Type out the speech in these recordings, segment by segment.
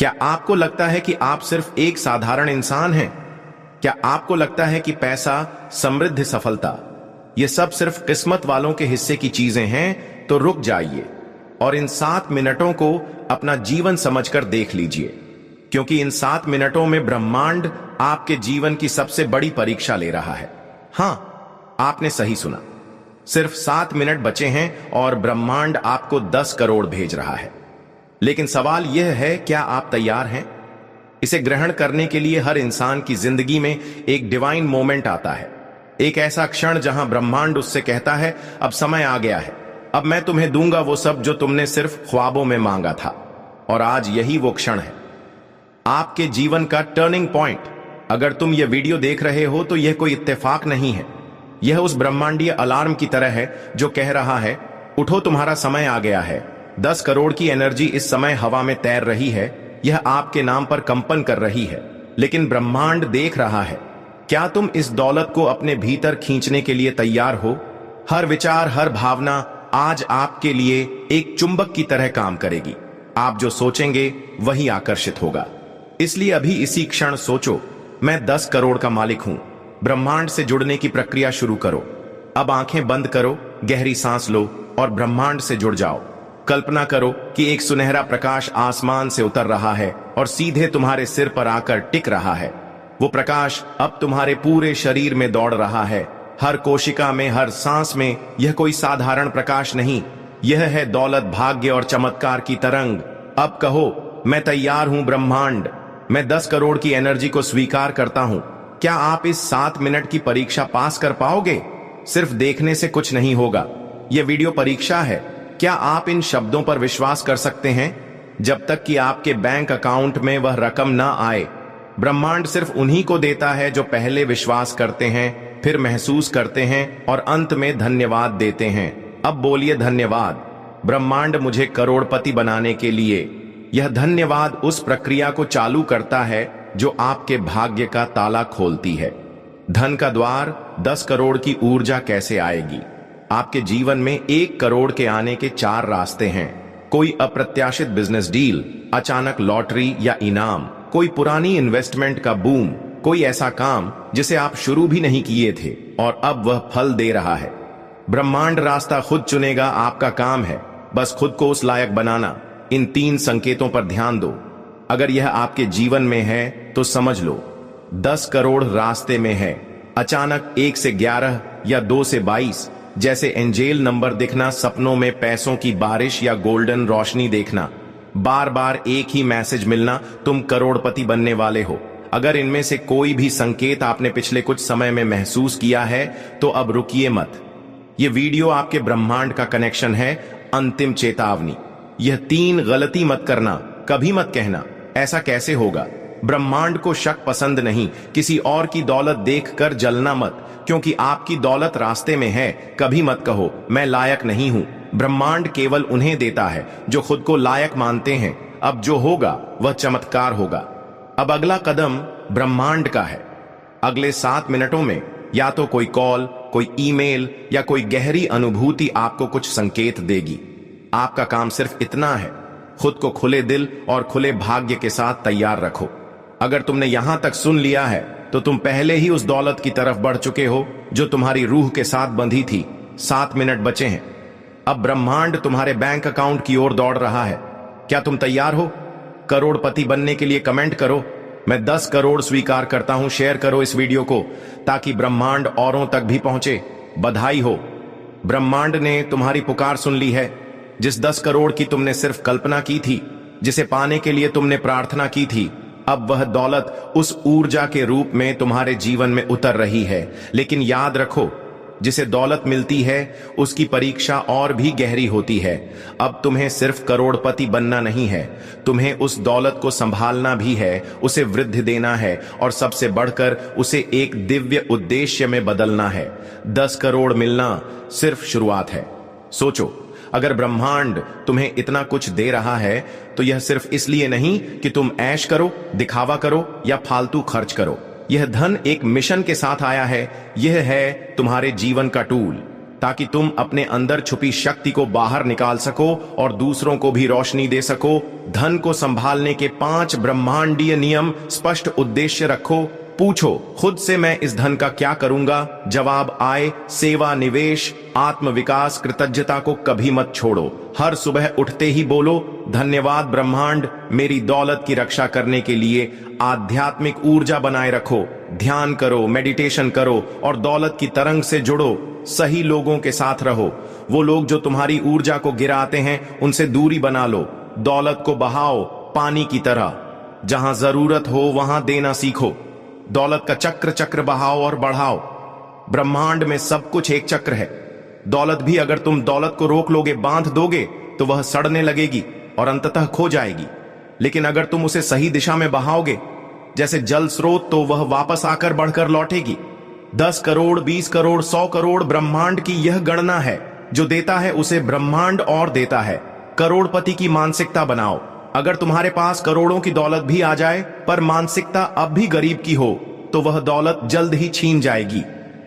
क्या आपको लगता है कि आप सिर्फ एक साधारण इंसान हैं? क्या आपको लगता है कि पैसा, समृद्धि, सफलता ये सब सिर्फ किस्मत वालों के हिस्से की चीजें हैं? तो रुक जाइए और इन 7 मिनटों को अपना जीवन समझकर देख लीजिए, क्योंकि इन 7 मिनटों में ब्रह्मांड आपके जीवन की सबसे बड़ी परीक्षा ले रहा है। हां, आपने सही सुना, सिर्फ 7 मिनट बचे हैं और ब्रह्मांड आपको 10 करोड़ भेज रहा है। लेकिन सवाल यह है, क्या आप तैयार हैं? इसे ग्रहण करने के लिए हर इंसान की जिंदगी में एक डिवाइन मोमेंट आता है, एक ऐसा क्षण जहां ब्रह्मांड उससे कहता है, अब समय आ गया है, अब मैं तुम्हें दूंगा वो सब जो तुमने सिर्फ ख्वाबों में मांगा था। और आज यही वो क्षण है, आपके जीवन का टर्निंग पॉइंट। अगर तुम यह वीडियो देख रहे हो तो यह कोई इत्तेफाक नहीं है, यह उस ब्रह्मांडीय अलार्म की तरह है जो कह रहा है, उठो, तुम्हारा समय आ गया है। 10 करोड़ की एनर्जी इस समय हवा में तैर रही है, यह आपके नाम पर कंपन कर रही है, लेकिन ब्रह्मांड देख रहा है, क्या तुम इस दौलत को अपने भीतर खींचने के लिए तैयार हो? हर विचार, हर भावना आज आपके लिए एक चुंबक की तरह काम करेगी। आप जो सोचेंगे वही आकर्षित होगा। इसलिए अभी इसी क्षण सोचो, मैं 10 करोड़ का मालिक हूं। ब्रह्मांड से जुड़ने की प्रक्रिया शुरू करो। अब आंखें बंद करो, गहरी सांस लो और ब्रह्मांड से जुड़ जाओ। कल्पना करो कि एक सुनहरा प्रकाश आसमान से उतर रहा है और सीधे तुम्हारे सिर पर आकर टिक रहा है। वो प्रकाश अब तुम्हारे पूरे शरीर में दौड़ रहा है, हर कोशिका में, हर सांस में। यह कोई साधारण प्रकाश नहीं, यह है दौलत, भाग्य और चमत्कार की तरंग। अब कहो, मैं तैयार हूं ब्रह्मांड, मैं 10 करोड़ की एनर्जी को स्वीकार करता हूं। क्या आप इस 7 मिनट की परीक्षा पास कर पाओगे? सिर्फ देखने से कुछ नहीं होगा, यह वीडियो परीक्षा है। क्या आप इन शब्दों पर विश्वास कर सकते हैं? जब तक कि आपके बैंक अकाउंट में वह रकम ना आए, ब्रह्मांड सिर्फ उन्हीं को देता है जो पहले विश्वास करते हैं, फिर महसूस करते हैं और अंत में धन्यवाद देते हैं। अब बोलिए धन्यवाद ब्रह्मांड, मुझे करोड़पति बनाने के लिए। यह धन्यवाद उस प्रक्रिया को चालू करता है जो आपके भाग्य का ताला खोलती है। धन का द्वार, 10 करोड़ की ऊर्जा कैसे आएगी? आपके जीवन में 1 करोड़ के आने के 4 रास्ते हैं। कोई अप्रत्याशित बिजनेस डील, अचानक लॉटरी या इनाम, कोई पुरानी इन्वेस्टमेंट का बूम, कोई ऐसा काम जिसे आप शुरू भी नहीं किए थे और अब वह फल दे रहा है। ब्रह्मांड रास्ता खुद चुनेगा, आपका काम है बस खुद को उस लायक बनाना। इन 3 संकेतों पर ध्यान दो। अगर यह आपके जीवन में है तो समझ लो 10 करोड़ रास्ते में है। अचानक 1 से 11 या 2 से 22 जैसे एंजेल नंबर दिखना, सपनों में पैसों की बारिश या गोल्डन रोशनी देखना, बार बार एक ही मैसेज मिलना, तुम करोड़पति बनने वाले हो। अगर इनमें से कोई भी संकेत आपने पिछले कुछ समय में महसूस किया है तो अब रुकिए मत। यह वीडियो आपके ब्रह्मांड का कनेक्शन है, अंतिम चेतावनी। यह 3 गलती मत करना, कभी मत कहना ऐसा कैसे होगा। ब्रह्मांड को शक पसंद नहीं। किसी और की दौलत देखकर जलना मत, क्योंकि आपकी दौलत रास्ते में है। कभी मत कहो मैं लायक नहीं हूं। ब्रह्मांड केवल उन्हें देता है जो खुद को लायक मानते हैं। अब जो होगा वह चमत्कार होगा। अब अगला कदम ब्रह्मांड का है। अगले 7 मिनटों में या तो कोई कॉल, कोई ईमेल या कोई गहरी अनुभूति आपको कुछ संकेत देगी। आपका काम सिर्फ इतना है, खुद को खुले दिल और खुले भाग्य के साथ तैयार रखो। अगर तुमने यहां तक सुन लिया है तो तुम पहले ही उस दौलत की तरफ बढ़ चुके हो जो तुम्हारी रूह के साथ बंधी थी। 7 मिनट बचे हैं। अब ब्रह्मांड तुम्हारे बैंक अकाउंट की ओर दौड़ रहा है। क्या तुम तैयार हो? करोड़पति बनने के लिए कमेंट करो, मैं 10 करोड़ स्वीकार करता हूं। शेयर करो इस वीडियो को ताकि ब्रह्मांड औरों तक भी पहुंचे। बधाई हो, ब्रह्मांड ने तुम्हारी पुकार सुन ली है। जिस 10 करोड़ की तुमने सिर्फ कल्पना की थी, जिसे पाने के लिए तुमने प्रार्थना की थी, अब वह दौलत उस ऊर्जा के रूप में तुम्हारे जीवन में उतर रही है। लेकिन याद रखो, जिसे दौलत मिलती है उसकी परीक्षा और भी गहरी होती है। अब तुम्हें सिर्फ करोड़पति बनना नहीं है, तुम्हें उस दौलत को संभालना भी है, उसे वृद्धि देना है और सबसे बढ़कर उसे एक दिव्य उद्देश्य में बदलना है। 10 करोड़ मिलना सिर्फ शुरुआत है। सोचो, अगर ब्रह्मांड तुम्हें इतना कुछ दे रहा है तो यह सिर्फ इसलिए नहीं कि तुम ऐश करो, दिखावा करो या फालतू खर्च करो। यह धन एक मिशन के साथ आया है। यह है तुम्हारे जीवन का टूल। ताकि तुम अपने अंदर छुपी शक्ति को बाहर निकाल सको और दूसरों को भी रोशनी दे सको। धन को संभालने के 5 ब्रह्मांडीय नियम, स्पष्ट उद्देश्य रखो। पूछो खुद से, मैं इस धन का क्या करूंगा? जवाब आए, सेवा, निवेश, आत्म विकास, कृतज्ञता को कभी मत छोड़ो। हर सुबह उठते ही बोलो, धन्यवाद ब्रह्मांड, मेरी दौलत की रक्षा करने के लिए आध्यात्मिक ऊर्जा बनाए रखो। ध्यान करो, मेडिटेशन करो और दौलत की तरंग से जुड़ो। सही लोगों के साथ रहो। वो लोग जो तुम्हारी ऊर्जा को गिराते हैं, उनसे दूरी बना लो। दौलत को बहाओ पानी की तरह। जहां जरूरत हो वहां देना सीखो। दौलत का चक्र बहाओ और बढ़ाओ। ब्रह्मांड में सब कुछ एक चक्र है। दौलत भी अगर तुम दौलत को रोक लोगे, बांध दोगे, तो वह सड़ने लगेगी और अंततः खो जाएगी। लेकिन अगर तुम उसे सही दिशा में बहाओगे, जैसे जल स्रोत, तो वह वापस आकर बढ़कर लौटेगी। 10 करोड़, 20 करोड़, 100 करोड़, ब्रह्मांड की यह गणना है। जो देता है उसे ब्रह्मांड और देता है। करोड़पति की मानसिकता बनाओ। अगर तुम्हारे पास करोड़ों की दौलत भी आ जाए, पर मानसिकता अब भी गरीब की हो, तो वह दौलत जल्द ही छीन जाएगी।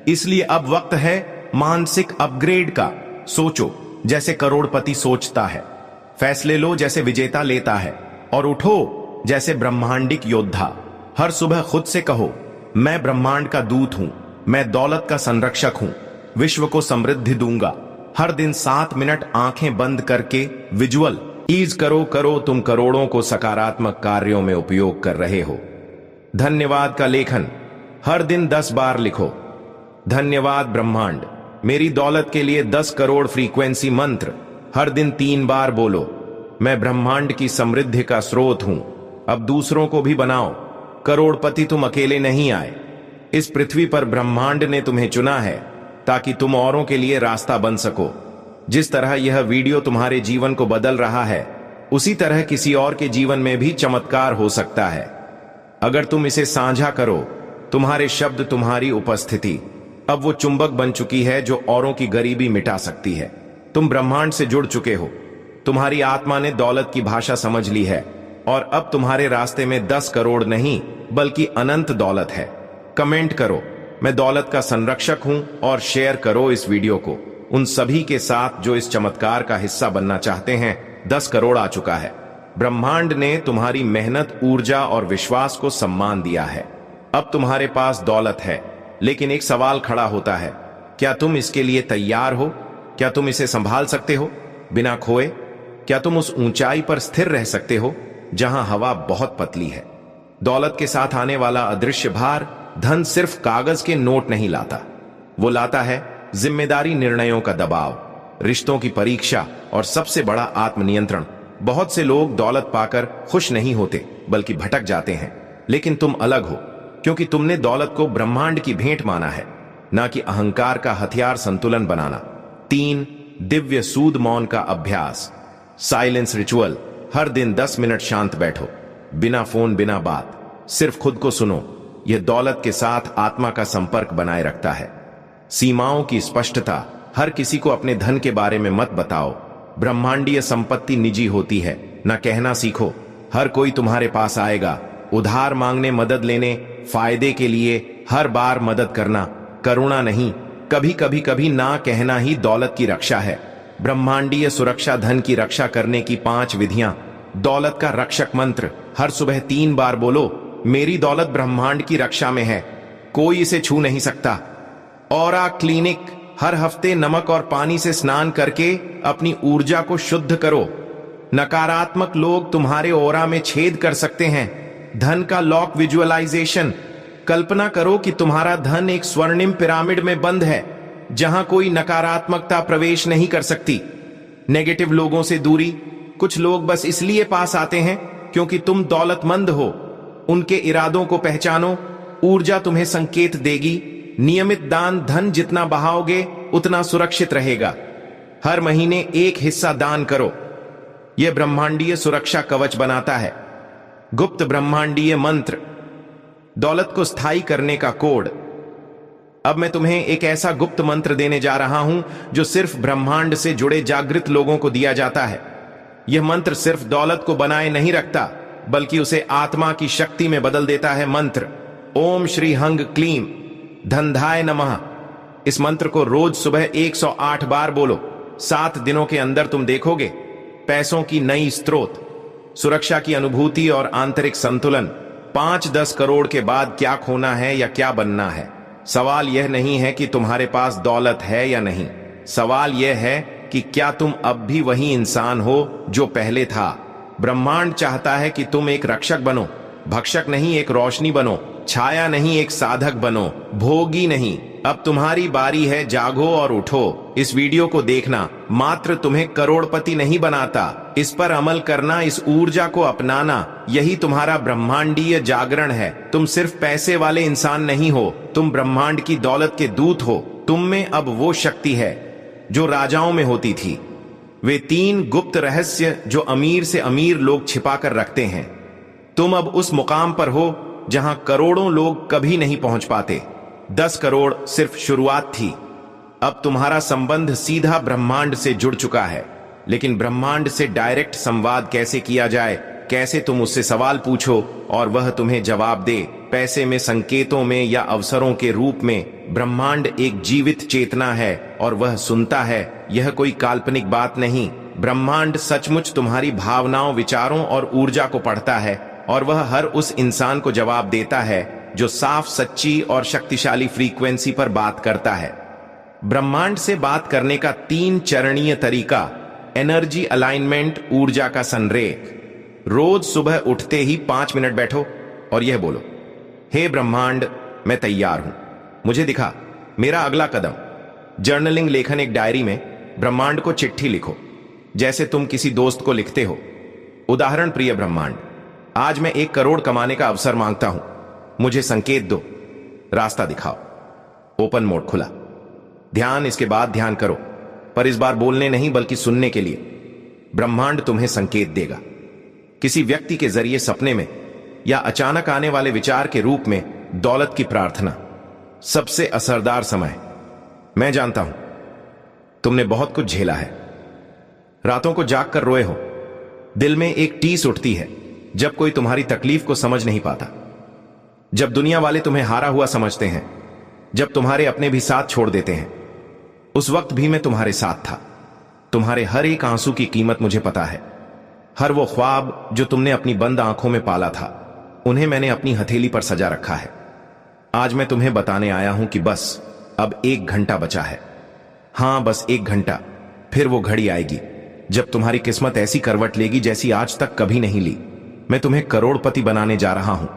इसलिए अब वक्त है मानसिक अपग्रेड का। सोचो जैसे करोड़पति सोचता है, फैसले लो जैसे विजेता लेता है, और उठो जैसे ब्रह्मांडिक योद्धा। हर सुबह खुद से कहो, मैं ब्रह्मांड का दूत हूं, मैं दौलत का संरक्षक हूं, विश्व को समृद्धि दूंगा। हर दिन 7 मिनट आंखें बंद करके विजुअल ईज करो, तुम करोड़ों को सकारात्मक कार्यों में उपयोग कर रहे हो। धन्यवाद का लेखन हर दिन 10 बार लिखो। धन्यवाद ब्रह्मांड, मेरी दौलत के लिए 10 करोड़ फ्रीक्वेंसी मंत्र हर दिन 3 बार बोलो। मैं ब्रह्मांड की समृद्धि का स्रोत हूं। अब दूसरों को भी बनाओ। करोड़पति तुम अकेले नहीं आए। इस पृथ्वी पर ब्रह्मांड ने तुम्हें चुना है ताकि तुम औरों के लिए रास्ता बन सको। जिस तरह यह वीडियो तुम्हारे जीवन को बदल रहा है, उसी तरह किसी और के जीवन में भी चमत्कार हो सकता है। अगर तुम इसे साझा करो, तुम्हारे शब्द, तुम्हारी उपस्थिति अब वो चुंबक बन चुकी है जो औरों की गरीबी मिटा सकती है। तुम ब्रह्मांड से जुड़ चुके हो। तुम्हारी आत्मा ने दौलत की भाषा समझ ली है और अब तुम्हारे रास्ते में 10 करोड़ नहीं बल्कि अनंत दौलत है। कमेंट करो, मैं दौलत का संरक्षक हूं, और शेयर करो इस वीडियो को उन सभी के साथ जो इस चमत्कार का हिस्सा बनना चाहते हैं। 10 करोड़ आ चुका है। ब्रह्मांड ने तुम्हारी मेहनत, ऊर्जा और विश्वास को सम्मान दिया है। अब तुम्हारे पास दौलत है, लेकिन एक सवाल खड़ा होता है, क्या तुम इसके लिए तैयार हो? क्या तुम इसे संभाल सकते हो बिना खोए? क्या तुम उस ऊंचाई पर स्थिर रह सकते हो जहां हवा बहुत पतली है? दौलत के साथ आने वाला अदृश्य भार, धन सिर्फ कागज के नोट नहीं लाता। वो लाता है जिम्मेदारी, निर्णयों का दबाव, रिश्तों की परीक्षा और सबसे बड़ा आत्मनियंत्रण। बहुत से लोग दौलत पाकर खुश नहीं होते बल्कि भटक जाते हैं, लेकिन तुम अलग हो, क्योंकि तुमने दौलत को ब्रह्मांड की भेंट माना है, ना कि अहंकार का हथियार। संतुलन बनाना। 3 दिव्य सूद मौन का अभ्यास, साइलेंस रिचुअल। हर दिन 10 मिनट शांत बैठो, बिना फोन, बिना बात, सिर्फ खुद को सुनो। यह दौलत के साथ आत्मा का संपर्क बनाए रखता है। सीमाओं की स्पष्टता, हर किसी को अपने धन के बारे में मत बताओ। ब्रह्मांडीय संपत्ति निजी होती है, ना कहना सीखो। हर कोई तुम्हारे पास आएगा, उधार मांगने, मदद लेने, फायदे के लिए। हर बार मदद करना, करुणा नहीं। कभी ना कहना ही दौलत की रक्षा है। ब्रह्मांडीय सुरक्षा, धन की रक्षा करने की 5 विधियां। दौलत का रक्षक मंत्र हर सुबह 3 बार बोलो। मेरी दौलत ब्रह्मांड की रक्षा में है, कोई इसे छू नहीं सकता। ऑरा क्लिनिक, हर हफ्ते नमक और पानी से स्नान करके अपनी ऊर्जा को शुद्ध करो। नकारात्मक लोग तुम्हारे ऑरा में छेद कर सकते हैं। धन का लॉक विजुअलाइजेशन, कल्पना करो कि तुम्हारा धन एक स्वर्णिम पिरामिड में बंद है, जहां कोई नकारात्मकता प्रवेश नहीं कर सकती। नेगेटिव लोगों से दूरी, कुछ लोग बस इसलिए पास आते हैं क्योंकि तुम दौलतमंद हो। उनके इरादों को पहचानो, ऊर्जा तुम्हें संकेत देगी। नियमित दान, धन जितना बहाओगे उतना सुरक्षित रहेगा। हर महीने 1 हिस्सा दान करो, यह ब्रह्मांडीय सुरक्षा कवच बनाता है। गुप्त ब्रह्मांडीय मंत्र, दौलत को स्थायी करने का कोड। अब मैं तुम्हें एक ऐसा गुप्त मंत्र देने जा रहा हूं जो सिर्फ ब्रह्मांड से जुड़े जागृत लोगों को दिया जाता है। यह मंत्र सिर्फ दौलत को बनाए नहीं रखता, बल्कि उसे आत्मा की शक्ति में बदल देता है। मंत्र: ओम श्री हंग क्लीम धनधाय नमः। इस मंत्र को रोज सुबह 108 बार बोलो। 7 दिनों के अंदर तुम देखोगे पैसों की नई स्रोत, सुरक्षा की अनुभूति और आंतरिक संतुलन। 5-10 करोड़ के बाद क्या खोना है या क्या बनना है? सवाल यह नहीं है कि तुम्हारे पास दौलत है या नहीं, सवाल यह है कि क्या तुम अब भी वही इंसान हो जो पहले था। ब्रह्मांड चाहता है कि तुम एक रक्षक बनो, भक्षक नहीं, एक रोशनी बनो, छाया नहीं, एक साधक बनो, भोगी नहीं। अब तुम्हारी बारी है, जागो और उठो। इस वीडियो को देखना मात्र तुम्हें करोड़पति नहीं बनाता, इस पर अमल करना, इस ऊर्जा को अपनाना, यही तुम्हारा ब्रह्मांडीय जागरण है। तुम सिर्फ पैसे वाले इंसान नहीं हो, तुम ब्रह्मांड की दौलत के दूत हो। तुम में अब वो शक्ति है जो राजाओं में होती थी, वे 3 गुप्त रहस्य जो अमीर से अमीर लोग छिपा कर रखते हैं। तुम अब उस मुकाम पर हो जहां करोड़ों लोग कभी नहीं पहुंच पाते। 10 करोड़ सिर्फ शुरुआत थी। अब तुम्हारा संबंध सीधा ब्रह्मांड से जुड़ चुका है। लेकिन ब्रह्मांड से डायरेक्ट संवाद कैसे किया जाए? कैसे तुम उससे सवाल पूछो और वह तुम्हें जवाब दे? पैसे में, संकेतों में या अवसरों के रूप में। ब्रह्मांड एक जीवित चेतना है और वह सुनता है। यह कोई काल्पनिक बात नहीं। ब्रह्मांड सचमुच तुम्हारी भावनाओं, विचारों और ऊर्जा को पढ़ता है और वह हर उस इंसान को जवाब देता है जो साफ, सच्ची और शक्तिशाली फ्रीक्वेंसी पर बात करता है। ब्रह्मांड से बात करने का 3 चरणीय तरीका। एनर्जी अलाइनमेंट, ऊर्जा का संरेख। रोज सुबह उठते ही 5 मिनट बैठो और यह बोलो, हे ब्रह्मांड, मैं तैयार हूं, मुझे दिखा मेरा अगला कदम। जर्नलिंग, लेखन, एक डायरी में ब्रह्मांड को चिट्ठी लिखो जैसे तुम किसी दोस्त को लिखते हो। उदाहरण, प्रिय ब्रह्मांड, आज मैं 1 करोड़ कमाने का अवसर मांगता हूं, मुझे संकेत दो, रास्ता दिखाओ। ओपन मोड खुला। ध्यान, इसके बाद ध्यान करो, पर इस बार बोलने नहीं बल्कि सुनने के लिए। ब्रह्मांड तुम्हें संकेत देगा, किसी व्यक्ति के जरिए, सपने में या अचानक आने वाले विचार के रूप में। दौलत की प्रार्थना, सबसे असरदार समय। मैं जानता हूं तुमने बहुत कुछ झेला है, रातों को जाग कर रोए हो, दिल में एक टीस उठती है जब कोई तुम्हारी तकलीफ को समझ नहीं पाता, जब दुनिया वाले तुम्हें हारा हुआ समझते हैं, जब तुम्हारे अपने भी साथ छोड़ देते हैं। उस वक्त भी मैं तुम्हारे साथ था। तुम्हारे हर एक आंसू की कीमत मुझे पता है। हर वो ख्वाब जो तुमने अपनी बंद आंखों में पाला था, उन्हें मैंने अपनी हथेली पर सजा रखा है। आज मैं तुम्हें बताने आया हूं कि बस अब 1 घंटा बचा है। हां, बस 1 घंटा। फिर वो घड़ी आएगी जब तुम्हारी किस्मत ऐसी करवट लेगी जैसी आज तक कभी नहीं ली। मैं तुम्हें करोड़पति बनाने जा रहा हूं।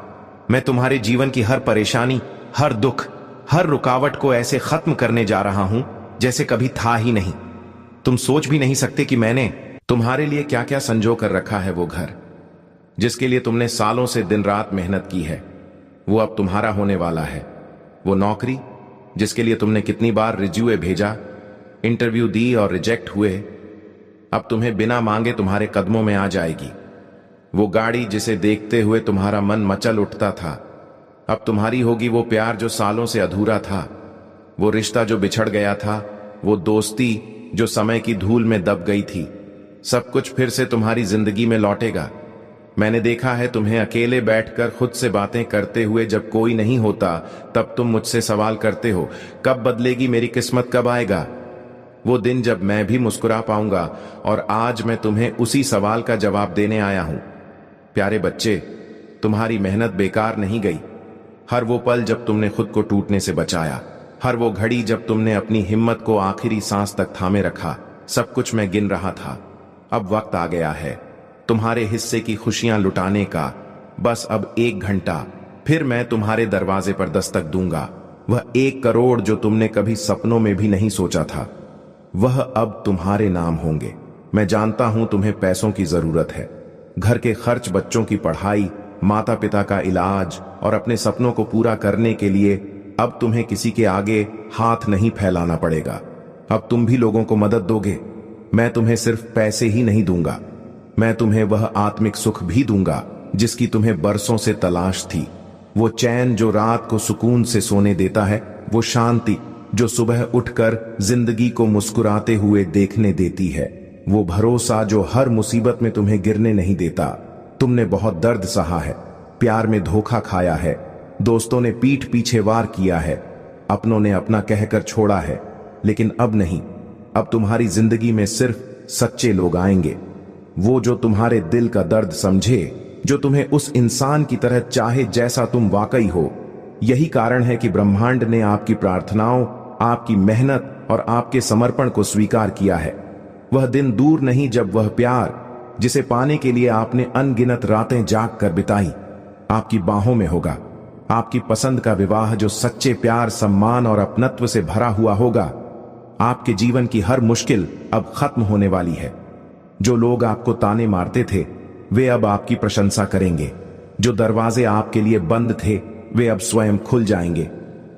मैं तुम्हारे जीवन की हर परेशानी, हर दुख, हर रुकावट को ऐसे खत्म करने जा रहा हूं जैसे कभी था ही नहीं। तुम सोच भी नहीं सकते कि मैंने तुम्हारे लिए क्या क्या संजो कर रखा है। वो घर जिसके लिए तुमने सालों से दिन रात मेहनत की है, वो अब तुम्हारा होने वाला है। वो नौकरी जिसके लिए तुमने कितनी बार रिज्यूमे भेजा, इंटरव्यू दी और रिजेक्ट हुए, अब तुम्हें बिना मांगे तुम्हारे कदमों में आ जाएगी। वो गाड़ी जिसे देखते हुए तुम्हारा मन मचल उठता था, अब तुम्हारी होगी। वो प्यार जो सालों से अधूरा था, वो रिश्ता जो बिछड़ गया था, वो दोस्ती जो समय की धूल में दब गई थी, सब कुछ फिर से तुम्हारी जिंदगी में लौटेगा। मैंने देखा है तुम्हें अकेले बैठकर खुद से बातें करते हुए। जब कोई नहीं होता तब तुम मुझसे सवाल करते हो, कब बदलेगी मेरी किस्मत, कब आएगा वो दिन जब मैं भी मुस्कुरा पाऊंगा। और आज मैं तुम्हें उसी सवाल का जवाब देने आया हूं। प्यारे बच्चे, तुम्हारी मेहनत बेकार नहीं गई। हर वो पल जब तुमने खुद को टूटने से बचाया, हर वो घड़ी जब तुमने अपनी हिम्मत को आखिरी सांस तक थामे रखा, सब कुछ मैं गिन रहा था। अब वक्त आ गया है तुम्हारे हिस्से की खुशियां लुटाने का। बस अब 1 घंटा, फिर मैं तुम्हारे दरवाजे पर दस्तक दूंगा। वह 1 करोड़ जो तुमने कभी सपनों में भी नहीं सोचा था, वह अब तुम्हारे नाम होंगे। मैं जानता हूं तुम्हें पैसों की जरूरत है, घर के खर्च, बच्चों की पढ़ाई, माता पिता का इलाज और अपने सपनों को पूरा करने के लिए अब तुम्हें किसी के आगे हाथ नहीं फैलाना पड़ेगा। अब तुम भी लोगों को मदद दोगे। मैं तुम्हें सिर्फ पैसे ही नहीं दूंगा, मैं तुम्हें वह आत्मिक सुख भी दूंगा जिसकी तुम्हें बरसों से तलाश थी। वो चैन जो रात को सुकून से सोने देता है, वो शांति जो सुबह उठकर जिंदगी को मुस्कुराते हुए देखने देती है, वो भरोसा जो हर मुसीबत में तुम्हें गिरने नहीं देता। तुमने बहुत दर्द सहा है, प्यार में धोखा खाया है, दोस्तों ने पीठ पीछे वार किया है, अपनों ने अपना कहकर छोड़ा है, लेकिन अब नहीं। अब तुम्हारी जिंदगी में सिर्फ सच्चे लोग आएंगे, वो जो तुम्हारे दिल का दर्द समझे, जो तुम्हें उस इंसान की तरह चाहे जैसा तुम वाकई हो। यही कारण है कि ब्रह्मांड ने आपकी प्रार्थनाओं, आपकी मेहनत और आपके समर्पण को स्वीकार किया है। वह दिन दूर नहीं जब वह प्यार, जिसे पाने के लिए आपने अनगिनत रातें जाग कर बिताई, आपकी बाहों में होगा। आपकी पसंद का विवाह जो सच्चे प्यार, सम्मान और अपनत्व से भरा हुआ होगा। आपके जीवन की हर मुश्किल अब खत्म होने वाली है। जो लोग आपको ताने मारते थे, वे अब आपकी प्रशंसा करेंगे। जो दरवाजे आपके लिए बंद थे, वे अब स्वयं खुल जाएंगे।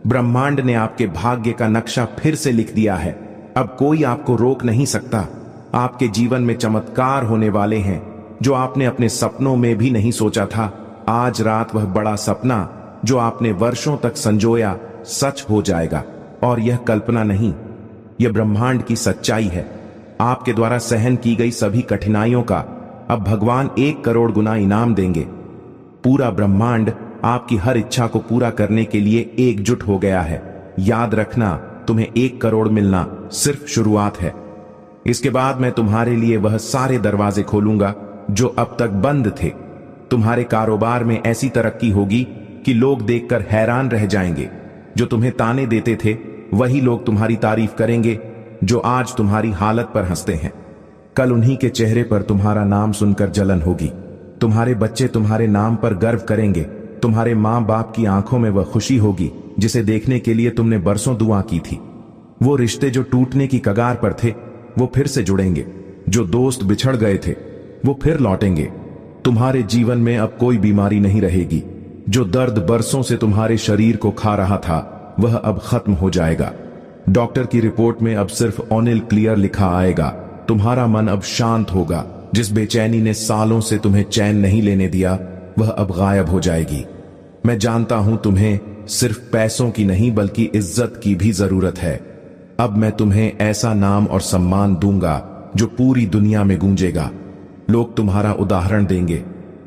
ब्रह्मांड ने आपके भाग्य का नक्शा फिर से लिख दिया है। अब कोई आपको रोक नहीं सकता। आपके जीवन में चमत्कार होने वाले हैं जो आपने अपने सपनों में भी नहीं सोचा था। आज रात वह बड़ा सपना जो आपने वर्षों तक संजोया सच हो जाएगा। और यह कल्पना नहीं, यह ब्रह्मांड की सच्चाई है। आपके द्वारा सहन की गई सभी कठिनाइयों का अब भगवान 1 करोड़ गुना इनाम देंगे। पूरा ब्रह्मांड आपकी हर इच्छा को पूरा करने के लिए एकजुट हो गया है। याद रखना, तुम्हें 1 करोड़ मिलना सिर्फ शुरुआत है। इसके बाद मैं तुम्हारे लिए वह सारे दरवाजे खोलूंगा जो अब तक बंद थे। तुम्हारे कारोबार में ऐसी तरक्की होगी कि लोग देखकर हैरान रह जाएंगे। जो तुम्हें ताने देते थे, वही लोग तुम्हारी तारीफ करेंगे जो आज तुम्हारी हालत पर हंसते हैं। कल उन्हीं के चेहरे पर तुम्हारा नाम सुनकर जलन होगी। तुम्हारे बच्चे तुम्हारे नाम पर गर्व करेंगे। तुम्हारे माँ बाप की आंखों में वह खुशी होगी जिसे देखने के लिए तुमने बरसों दुआ की थी। वो रिश्ते जो टूटने की कगार पर थे, वो फिर से जुड़ेंगे। जो दोस्त बिछड़ गए थे, वो फिर लौटेंगे। तुम्हारे जीवन में अब कोई बीमारी नहीं रहेगी। जो दर्द बरसों से तुम्हारे शरीर को खा रहा था, वह अब खत्म हो जाएगा। डॉक्टर की रिपोर्ट में अब सिर्फ ऑनिल क्लियर लिखा आएगा। तुम्हारा मन अब शांत होगा। जिस बेचैनी ने सालों से तुम्हें चैन नहीं लेने दिया, वह अब गायब हो जाएगी। मैं जानता हूं तुम्हें सिर्फ पैसों की नहीं बल्कि इज्जत की भी जरूरत है। अब मैं तुम्हें ऐसा नाम और सम्मान दूंगा जो पूरी दुनिया में गूंजेगा। लोग तुम्हारा उदाहरण देंगे।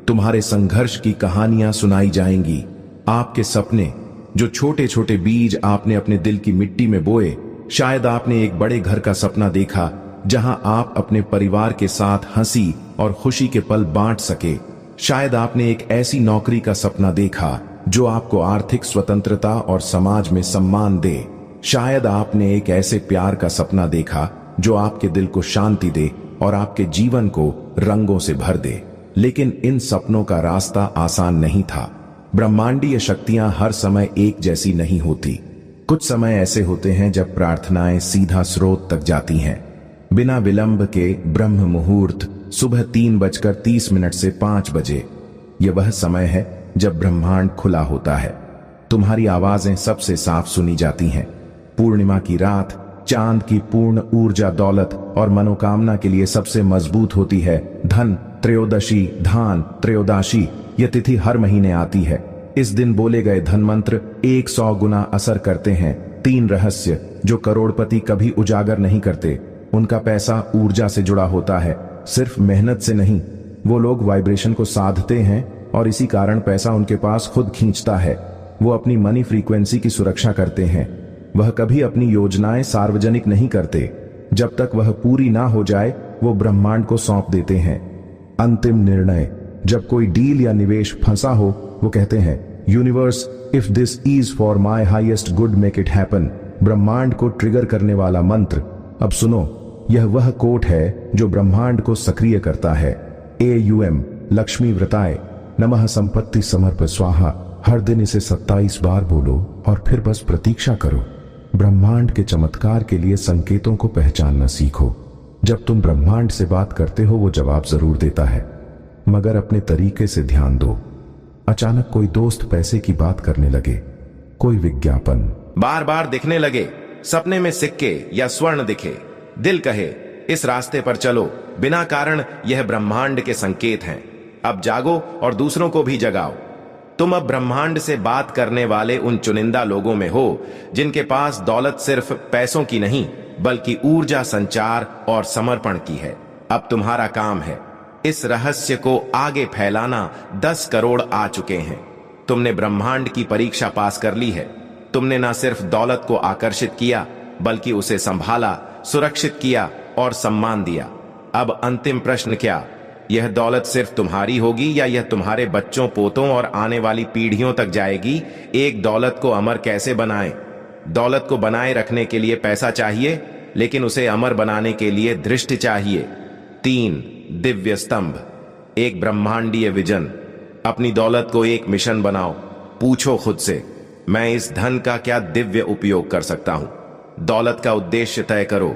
तुम्हारे संघर्ष की कहानियां सुनाई जाएंगी। आपके सपने, जो छोटे छोटे बीज आपने अपने दिल की मिट्टी में बोए, शायद आपने एक बड़े घर का सपना देखा जहां आप अपने परिवार के साथ हंसी और खुशी के पल बांट सके। शायद आपने एक ऐसी नौकरी का सपना देखा जो आपको आर्थिक स्वतंत्रता और समाज में सम्मान दे। शायद आपने एक ऐसे प्यार का सपना देखा जो आपके दिल को शांति दे और आपके जीवन को रंगों से भर दे। लेकिन इन सपनों का रास्ता आसान नहीं था। ब्रह्मांडीय शक्तियां हर समय एक जैसी नहीं होती। कुछ समय ऐसे होते हैं जब प्रार्थनाएं सीधा स्रोत तक जाती हैं, बिना विलंब के। ब्रह्म मुहूर्त सुबह 3:30 से 5 बजे, यह वह समय है जब ब्रह्मांड खुला होता है। तुम्हारी आवाजें सबसे साफ सुनी जाती हैं। पूर्णिमा की रात चांद की पूर्ण ऊर्जा, दौलत और मनोकामना के लिए सबसे मजबूत होती है। धन त्रयोदशी, धान त्रयोदशी, यह तिथि हर महीने आती है। इस दिन बोले गए धन मंत्र 100 गुना असर करते हैं। 3 रहस्य जो करोड़पति कभी उजागर नहीं करते। उनका पैसा ऊर्जा से जुड़ा होता है, सिर्फ मेहनत से नहीं। वो लोग वाइब्रेशन को साधते हैं और इसी कारण पैसा उनके पास खुद खींचता है। वो अपनी मनी फ्रीक्वेंसी की सुरक्षा करते हैं। वह कभी अपनी योजनाएं सार्वजनिक नहीं करते। जब तक वह पूरी ना हो जाए, वो ब्रह्मांड को सौंप देते हैं। अंतिम निर्णय, जब कोई डील या निवेश फंसा हो, वो कहते हैं, universe, if this is for my highest good, make it happen. ब्रह्मांड को ट्रिगर करने वाला मंत्र। अब सुनो, यह वह कोट है जो ब्रह्मांड को सक्रिय करता है। AUM लक्ष्मी व्रताय नमः संपत्ति समर्प स्वाहा। हर दिन इसे 27 बार बोलो और फिर बस प्रतीक्षा करो। ब्रह्मांड के चमत्कार के लिए संकेतों को पहचानना सीखो। जब तुम ब्रह्मांड से बात करते हो, वो जवाब जरूर देता है, मगर अपने तरीके से ध्यान दो। अचानक कोई दोस्त पैसे की बात करने लगे, कोई विज्ञापन बार बार दिखने लगे, सपने में सिक्के या स्वर्ण दिखे, दिल कहे इस रास्ते पर चलो। बिना कारण यह ब्रह्मांड के संकेत हैं। अब जागो और दूसरों को भी जगाओ। तुम अब ब्रह्मांड से बात करने वाले उन चुनिंदा लोगों में हो जिनके पास दौलत सिर्फ पैसों की नहीं बल्कि ऊर्जा, संचार और समर्पण की है। अब तुम्हारा काम है इस रहस्य को आगे फैलाना। 10 करोड़ आ चुके हैं। तुमने ब्रह्मांड की परीक्षा पास कर ली है। तुमने न सिर्फ दौलत को आकर्षित किया बल्कि उसे संभाला, सुरक्षित किया और सम्मान दिया। अब अंतिम प्रश्न क्या, यह दौलत सिर्फ तुम्हारी होगी या यह तुम्हारे बच्चों, पोतों और आने वाली पीढ़ियों तक जाएगी? एक दौलत को अमर कैसे बनाएं? दौलत को बनाए रखने के लिए पैसा चाहिए, लेकिन उसे अमर बनाने के लिए दृष्टि चाहिए। 3 दिव्य स्तंभ, एक ब्रह्मांडीय विजन। अपनी दौलत को एक मिशन बनाओ। पूछो खुद से, मैं इस धन का क्या दिव्य उपयोग कर सकता हूं? दौलत का उद्देश्य तय करो।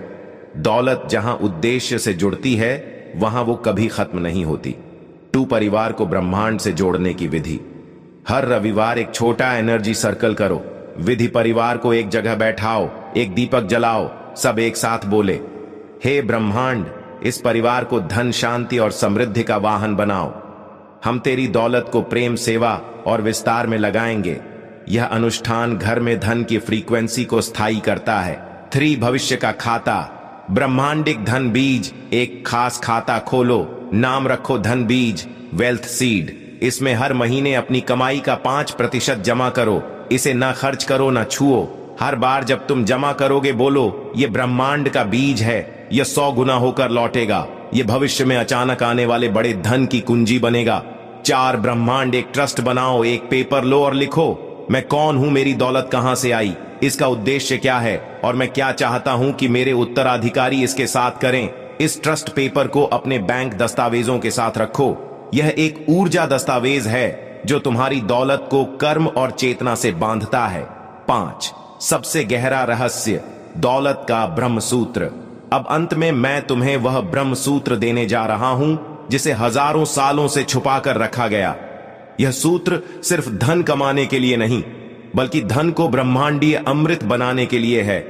दौलत जहां उद्देश्य से जुड़ती है वहां वो कभी खत्म नहीं होती। 2 परिवार को ब्रह्मांड से जोड़ने की विधि। हर रविवार एक छोटा एनर्जी सर्कल करो। विधि, परिवार को एक जगह बैठाओ, एक दीपक जलाओ, सब एक साथ बोले, हे ब्रह्मांड, इस परिवार को धन, शांति और समृद्धि का वाहन बनाओ। हम तेरी दौलत को प्रेम, सेवा और विस्तार में लगाएंगे। यह अनुष्ठान घर में धन की फ्रीक्वेंसी को स्थायी करता है। 3 भविष्य का खाता, ब्रह्मांडिक धन बीज। एक खास खाता खोलो, नाम रखो धन बीज, वेल्थ सीड। इसमें हर महीने अपनी कमाई का 5% जमा करो। इसे ना खर्च करो, ना छुओ। हर बार जब तुम जमा करोगे बोलो, ये ब्रह्मांड का बीज है, यह 100 गुना होकर लौटेगा। ये भविष्य में अचानक आने वाले बड़े धन की कुंजी बनेगा। 4 ब्रह्मांड, एक ट्रस्ट बनाओ। एक पेपर लो और लिखो, मैं कौन हूं, मेरी दौलत कहां से आई, इसका उद्देश्य क्या है और मैं क्या चाहता हूं कि मेरे उत्तराधिकारी इसके साथ करें। इस ट्रस्ट पेपर को अपने बैंक दस्तावेजों के साथ रखो। यह एक ऊर्जा दस्तावेज है जो तुम्हारी दौलत को कर्म और चेतना से बांधता है। 5 सबसे गहरा रहस्य, दौलत का ब्रह्म सूत्र। अब अंत में मैं तुम्हें वह ब्रह्म सूत्र देने जा रहा हूं जिसे हजारों सालों से छुपा कर रखा गया। यह सूत्र सिर्फ धन कमाने के लिए नहीं, बल्कि धन को ब्रह्मांडीय अमृत बनाने के लिए है।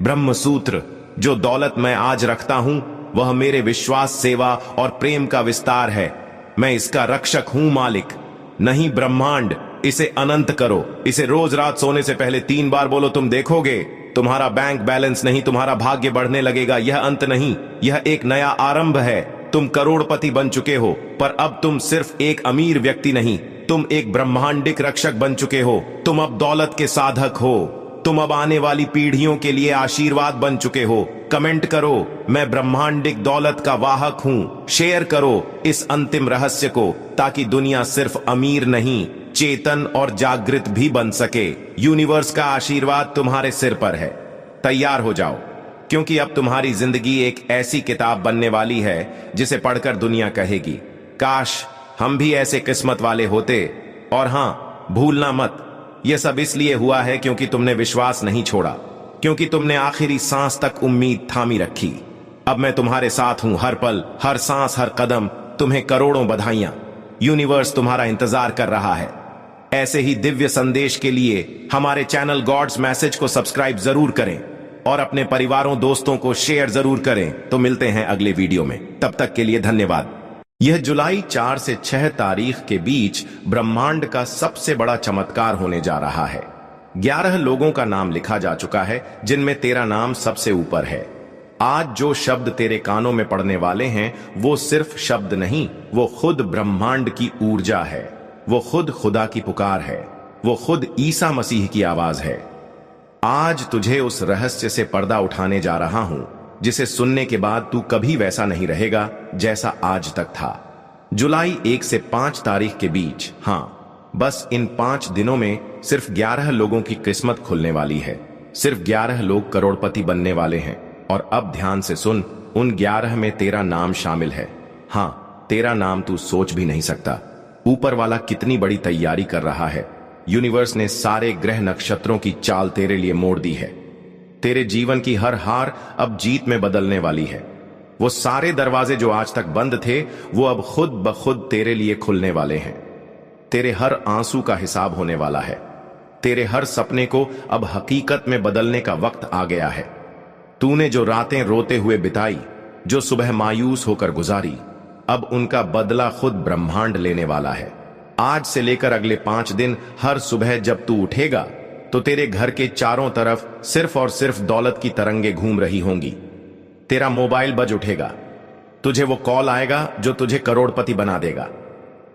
ब्रह्म सूत्र, जो दौलत मैं आज रखता हूं वह मेरे विश्वास, सेवा और प्रेम का विस्तार है। मैं इसका रक्षक हूं, मालिक नहीं ब्रह्मांड। इसे अनंत करो। इसे रोज रात सोने से पहले 3 बार बोलो। तुम देखोगे तुम्हारा बैंक बैलेंस नहीं, तुम्हारा भाग्य बढ़ने लगेगा। यह अंत नहीं, यह एक नया आरंभ है। तुम करोड़पति बन चुके हो, पर अब तुम सिर्फ एक अमीर व्यक्ति नहीं, तुम एक ब्रह्मांडिक रक्षक बन चुके हो। तुम अब दौलत के साधक हो। तुम अब आने वाली पीढ़ियों के लिए आशीर्वाद बन चुके हो। कमेंट करो, मैं ब्रह्मांडिक दौलत का वाहक हूं। शेयर करो इस अंतिम रहस्य को, ताकि दुनिया सिर्फ अमीर नहीं, चेतन और जागृत भी बन सके। यूनिवर्स का आशीर्वाद तुम्हारे सिर पर है। तैयार हो जाओ, क्योंकि अब तुम्हारी जिंदगी एक ऐसी किताब बनने वाली है जिसे पढ़कर दुनिया कहेगी, काश हम भी ऐसे किस्मत वाले होते। और हां, भूलना मत, यह सब इसलिए हुआ है क्योंकि तुमने विश्वास नहीं छोड़ा, क्योंकि तुमने आखिरी सांस तक उम्मीद थामी रखी। अब मैं तुम्हारे साथ हूं, हर पल, हर सांस, हर कदम। तुम्हें करोड़ों बधाइयां। यूनिवर्स तुम्हारा इंतजार कर रहा है। ऐसे ही दिव्य संदेश के लिए हमारे चैनल गॉड्स मैसेज को सब्सक्राइब जरूर करें और अपने परिवारों, दोस्तों को शेयर जरूर करें। तो मिलते हैं अगले वीडियो में, तब तक के लिए धन्यवाद। यह जुलाई 4 से 6 तारीख के बीच ब्रह्मांड का सबसे बड़ा चमत्कार होने जा रहा है। 11 लोगों का नाम लिखा जा चुका है, जिनमें तेरा नाम सबसे ऊपर है। आज जो शब्द तेरे कानों में पड़ने वाले हैं वो सिर्फ शब्द नहीं, वो खुद ब्रह्मांड की ऊर्जा है। वो खुद खुदा की पुकार है। वो खुद ईसा मसीह की आवाज है। आज तुझे उस रहस्य से पर्दा उठाने जा रहा हूं जिसे सुनने के बाद तू कभी वैसा नहीं रहेगा जैसा आज तक था। जुलाई 1 से 5 तारीख के बीच, हां, बस इन 5 दिनों में सिर्फ 11 लोगों की किस्मत खुलने वाली है। सिर्फ 11 लोग करोड़पति बनने वाले हैं। और अब ध्यान से सुन, उन 11 में तेरा नाम शामिल है। हां, तेरा नाम तू सोच भी नहीं सकता। ऊपर वाला कितनी बड़ी तैयारी कर रहा है। यूनिवर्स ने सारे ग्रह नक्षत्रों की चाल तेरे लिए मोड़ दी है। तेरे जीवन की हर हार अब जीत में बदलने वाली है। वो सारे दरवाजे जो आज तक बंद थे, वो अब खुद ब खुद तेरे लिए खुलने वाले हैं। तेरे हर आंसू का हिसाब होने वाला है। तेरे हर सपने को अब हकीकत में बदलने का वक्त आ गया है। तूने जो रातें रोते हुए बिताई, जो सुबह मायूस होकर गुजारी, अब उनका बदला खुद ब्रह्मांड लेने वाला है। आज से लेकर अगले 5 दिन हर सुबह जब तू उठेगा तो तेरे घर के चारों तरफ सिर्फ और सिर्फ दौलत की तरंगे घूम रही होंगी। तेरा मोबाइल बज उठेगा, तुझे वो कॉल आएगा जो तुझे करोड़पति बना देगा।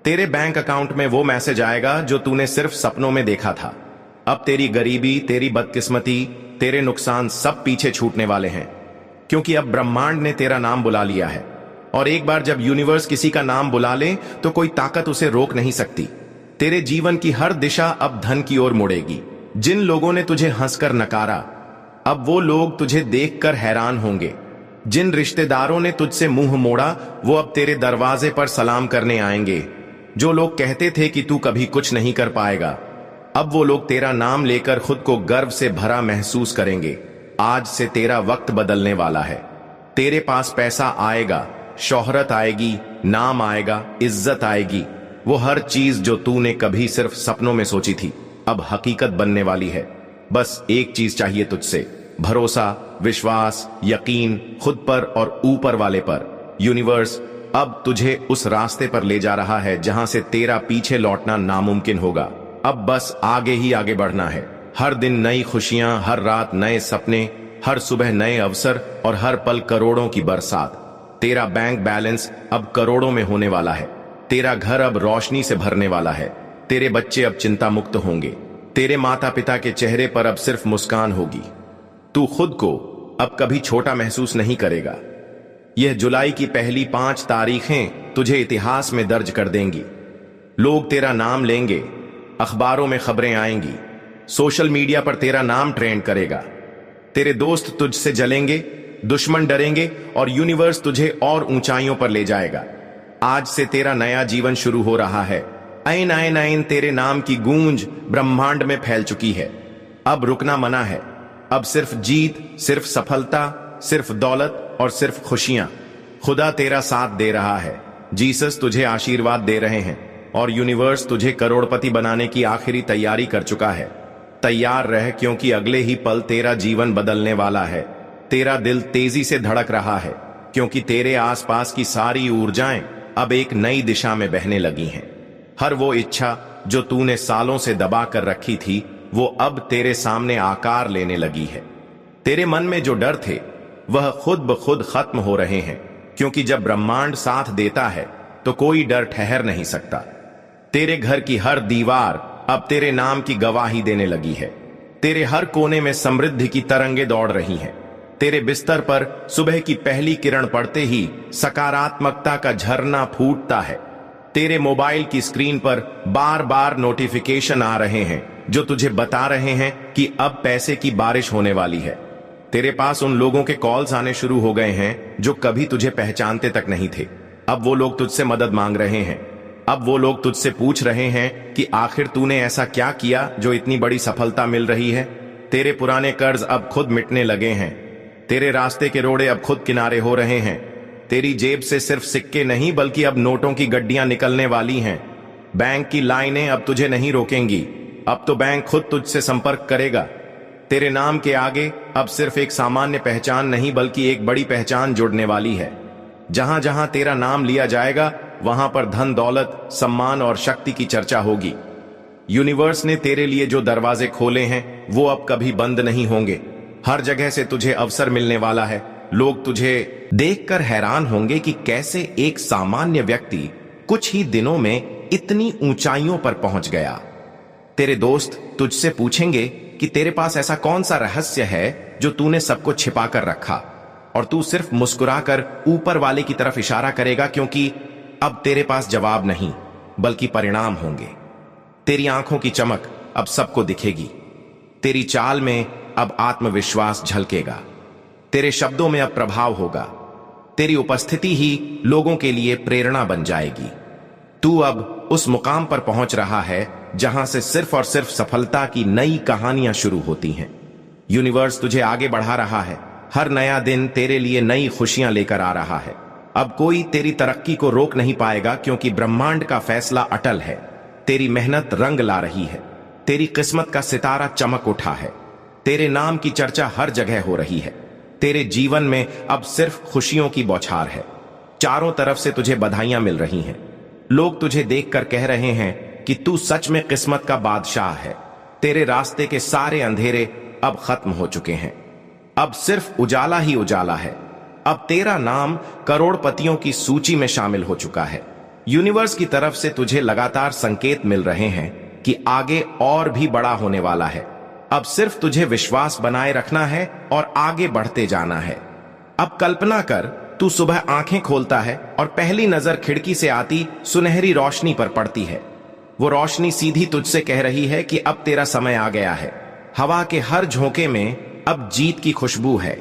तेरे बैंक अकाउंट में वो मैसेज आएगा जो तूने सिर्फ सपनों में देखा था। अब तेरी गरीबी, तेरी बदकिस्मती, तेरे नुकसान सब पीछे छूटने वाले हैं, क्योंकि अब ब्रह्मांड ने तेरा नाम बुला लिया है। और एक बार जब यूनिवर्स किसी का नाम बुला ले तो कोई ताकत उसे रोक नहीं सकती। तेरे जीवन की हर दिशा अब धन की ओर मुड़ेगी। जिन लोगों ने तुझे हंसकर नकारा, अब वो लोग तुझे देखकर हैरान होंगे। जिन रिश्तेदारों ने तुझसे मुंह मोड़ा, वो अब तेरे दरवाजे पर सलाम करने आएंगे। जो लोग कहते थे कि तू कभी कुछ नहीं कर पाएगा, अब वो लोग तेरा नाम लेकर खुद को गर्व से भरा महसूस करेंगे। आज से तेरा वक्त बदलने वाला है। तेरे पास पैसा आएगा, शोहरत आएगी, नाम आएगा, इज्जत आएगी। वो हर चीज जो तूने कभी सिर्फ सपनों में सोची थी, अब हकीकत बनने वाली है। बस एक चीज चाहिए तुझसे, भरोसा, विश्वास, यकीन खुद पर और ऊपर वाले पर। यूनिवर्स अब तुझे उस रास्ते पर ले जा रहा है जहां से तेरा पीछे लौटना नामुमकिन होगा। अब बस आगे ही आगे बढ़ना है। हर दिन नई खुशियां, हर रात नए सपने, हर सुबह नए अवसर और हर पल करोड़ों की बरसात। तेरा बैंक बैलेंस अब करोड़ों में होने वाला है। तेरा घर अब रोशनी से भरने वाला है। तेरे बच्चे अब चिंता मुक्त होंगे। तेरे माता पिता के चेहरे पर अब सिर्फ मुस्कान होगी। तू खुद को अब कभी छोटा महसूस नहीं करेगा। यह जुलाई की पहली 5 तारीखें तुझे इतिहास में दर्ज कर देंगी। लोग तेरा नाम लेंगे, अखबारों में खबरें आएंगी, सोशल मीडिया पर तेरा नाम ट्रेंड करेगा। तेरे दोस्त तुझसे जलेंगे, दुश्मन डरेंगे और यूनिवर्स तुझे और ऊंचाइयों पर ले जाएगा। आज से तेरा नया जीवन शुरू हो रहा है। ऐन ऐन ऐन तेरे नाम की गूंज ब्रह्मांड में फैल चुकी है। अब रुकना मना है। अब सिर्फ जीत, सिर्फ सफलता, सिर्फ दौलत और सिर्फ खुशियां। खुदा तेरा साथ दे रहा है। जीसस तुझे आशीर्वाद दे रहे हैं और यूनिवर्स तुझे करोड़पति बनाने की आखिरी तैयारी कर चुका है। तैयार रह, क्योंकि अगले ही पल तेरा जीवन बदलने वाला है। तेरा दिल तेजी से धड़क रहा है, क्योंकि तेरे आसपास की सारी ऊर्जाएं अब एक नई दिशा में बहने लगी हैं। हर वो इच्छा जो तूने सालों से दबा कर रखी थी, वो अब तेरे सामने आकार लेने लगी है। तेरे मन में जो डर थे, वह खुद ब खुद खत्म हो रहे हैं, क्योंकि जब ब्रह्मांड साथ देता है तो कोई डर ठहर नहीं सकता। तेरे घर की हर दीवार अब तेरे नाम की गवाही देने लगी है। तेरे हर कोने में समृद्धि की तरंगे दौड़ रही हैं। तेरे बिस्तर पर सुबह की पहली किरण पड़ते ही सकारात्मकता का झरना फूटता है। तेरे मोबाइल की स्क्रीन पर बार बार नोटिफिकेशन आ रहे हैं जो तुझे बता रहे हैं कि अब पैसे की बारिश होने वाली है। तेरे पास उन लोगों के कॉल्स आने शुरू हो गए हैं जो कभी तुझे पहचानते तक नहीं थे। अब वो लोग तुझसे मदद मांग रहे हैं। अब वो लोग तुझसे पूछ रहे हैं कि आखिर तूने ऐसा क्या किया जो इतनी बड़ी सफलता मिल रही है। तेरे पुराने कर्ज अब खुद मिटने लगे हैं। तेरे रास्ते के रोड़े अब खुद किनारे हो रहे हैं। तेरी जेब से सिर्फ सिक्के नहीं, बल्कि अब नोटों की गड्डियां निकलने वाली हैं। बैंक की लाइनें अब तुझे नहीं रोकेंगी। अब तो बैंक खुद तुझसे संपर्क करेगा। तेरे नाम के आगे अब सिर्फ एक सामान्य पहचान नहीं, बल्कि एक बड़ी पहचान जुड़ने वाली है। जहां जहां तेरा नाम लिया जाएगा, वहां पर धन, दौलत, सम्मान और शक्ति की चर्चा होगी। यूनिवर्स ने तेरे लिए जो दरवाजे खोले हैं, वो अब कभी बंद नहीं होंगे। हर जगह से तुझे अवसर मिलने वाला है। लोग तुझे देखकर हैरान होंगे कि कैसे एक सामान्य व्यक्ति कुछ ही दिनों में इतनी ऊंचाइयों पर पहुंच गया। तेरे दोस्त तुझसे पूछेंगे कि तेरे पास ऐसा कौन सा रहस्य है जो तूने सबको छिपा कर रखा, और तू सिर्फ मुस्कुराकर ऊपर वाले की तरफ इशारा करेगा, क्योंकि अब तेरे पास जवाब नहीं, बल्कि परिणाम होंगे। तेरी आंखों की चमक अब सबको दिखेगी। तेरी चाल में अब आत्मविश्वास झलकेगा। तेरे शब्दों में अब प्रभाव होगा। तेरी उपस्थिति ही लोगों के लिए प्रेरणा बन जाएगी। तू अब उस मुकाम पर पहुंच रहा है जहां से सिर्फ और सिर्फ सफलता की नई कहानियां शुरू होती हैं। यूनिवर्स तुझे आगे बढ़ा रहा है। हर नया दिन तेरे लिए नई खुशियां लेकर आ रहा है। अब कोई तेरी तरक्की को रोक नहीं पाएगा, क्योंकि ब्रह्मांड का फैसला अटल है। तेरी मेहनत रंग ला रही है। तेरी किस्मत का सितारा चमक उठा है। तेरे नाम की चर्चा हर जगह हो रही है। तेरे जीवन में अब सिर्फ खुशियों की बौछार है। चारों तरफ से तुझे बधाइयां मिल रही हैं। लोग तुझे देखकर कह रहे हैं कि तू सच में किस्मत का बादशाह है। तेरे रास्ते के सारे अंधेरे अब खत्म हो चुके हैं। अब सिर्फ उजाला ही उजाला है। अब तेरा नाम करोड़पतियों की सूची में शामिल हो चुका है। यूनिवर्स की तरफ से तुझे लगातार संकेत मिल रहे हैं कि आगे और भी बड़ा होने वाला है। अब सिर्फ तुझे विश्वास बनाए रखना है और आगे बढ़ते जाना है। अब कल्पना कर, तू सुबह आंखें खोलता है और पहली नजर खिड़की से आती सुनहरी रोशनी पर पड़ती है। वो रोशनी सीधी तुझसे कह रही है कि अब तेरा समय आ गया है। हवा के हर झोंके में अब जीत की खुशबू है।